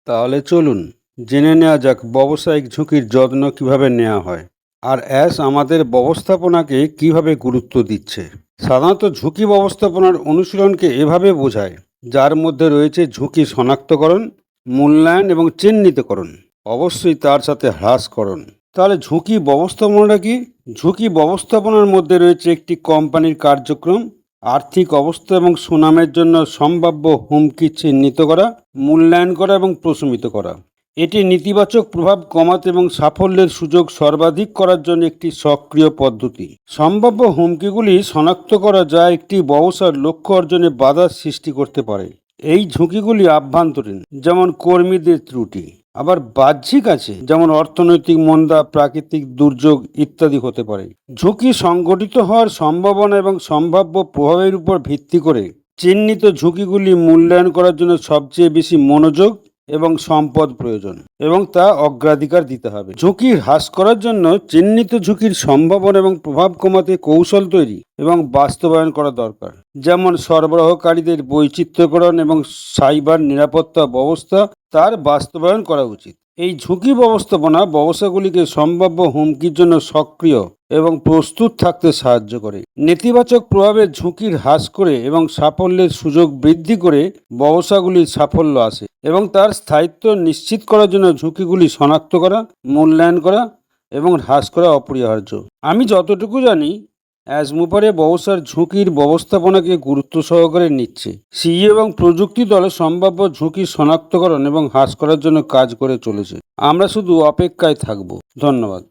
তাহলে চলুন জেনে নেওয়া যাক ব্যবসায়িক ঝুঁকির যত্ন কিভাবে নেওয়া হয় আর আমাদের ব্যবস্থাপনাকে কিভাবে গুরুত্ব দিচ্ছে। সাধারণত ঝুঁকি ব্যবস্থাপনার অনুশীলনকে এভাবে বোঝায়, যার মধ্যে রয়েছে ঝুঁকি শনাক্তকরণ, মূল্যায়ন এবং চিহ্নিতকরণ, অবশ্যই তার সাথে হ্রাসকরণ। তাহলে ঝুঁকি ব্যবস্থাপনাটা কি? ঝুঁকি ব্যবস্থাপনার মধ্যে রয়েছে একটি কোম্পানির কার্যক্রম, আর্থিক অবস্থা এবং সুনামের জন্য সম্ভাব্য হুমকি চিহ্নিত করা, মূল্যায়ন করা এবং প্রশমিত করা। এটি নেতিবাচক প্রভাব কমাতে এবং সাফল্যের সুযোগ সর্বাধিক করার জন্য একটি সক্রিয় পদ্ধতি। সম্ভাব্য হুমকিগুলি শনাক্ত করা যা একটি ব্যবসার লক্ষ্য অর্জনে বাধার সৃষ্টি করতে পারে। এই ঝুঁকিগুলি আভ্যন্তরীণ, যেমন কর্মীদের ত্রুটি, আবার বাহ্যিক আছে, যেমন অর্থনৈতিক মন্দা, প্রাকৃতিক দুর্যোগ ইত্যাদি হতে পারে। ঝুঁকি সংঘটিত হওয়ার সম্ভাবনা এবং সম্ভাব্য প্রভাবের উপর ভিত্তি করে চিহ্নিত ঝুঁকিগুলি মূল্যায়ন করার জন্য সবচেয়ে বেশি মনোযোগ এবং সম্পদ প্রয়োজন, এবং তা অগ্রাধিকার দিতে হবে। ঝুঁকি হ্রাস করার জন্য চিহ্নিত ঝুঁকির সম্ভাবনা এবং প্রভাব কমাতে কৌশল তৈরি এবং বাস্তবায়ন করা দরকার, যেমন সরবরাহকারীদের বৈচিত্র্যকরণ এবং সাইবার নিরাপত্তা ব্যবস্থা তার বাস্তবায়ন করা উচিত। এই ঝুঁকি ব্যবস্থাপনা ব্যবসাগুলিকে সম্ভাব্য হুমকির জন্য সক্রিয় এবং প্রস্তুত থাকতে সাহায্য করে। নেতিবাচক প্রভাবের ঝুঁকি হ্রাস করে এবং সাফল্যের সুযোগ বৃদ্ধি করে ব্যবসাগুলির সাফল্য আসে, এবং তার স্থায়িত্ব নিশ্চিত করার জন্য ঝুঁকিগুলি শনাক্ত করা, মূল্যায়ন করা এবং হ্রাস করা অপরিহার্য। আমি যতটুকু জানি, অ্যাজমুপারে ব্যবসার ঝুঁকির ব্যবস্থাপনাকে গুরুত্ব সহকারে নিচ্ছে। সিইও এবং প্রযুক্তি দলে সম্ভাব্য ঝুঁকি শনাক্তকরণ এবং হ্রাস করার জন্য কাজ করে চলেছে। আমরা শুধু অপেক্ষায় থাকব। ধন্যবাদ।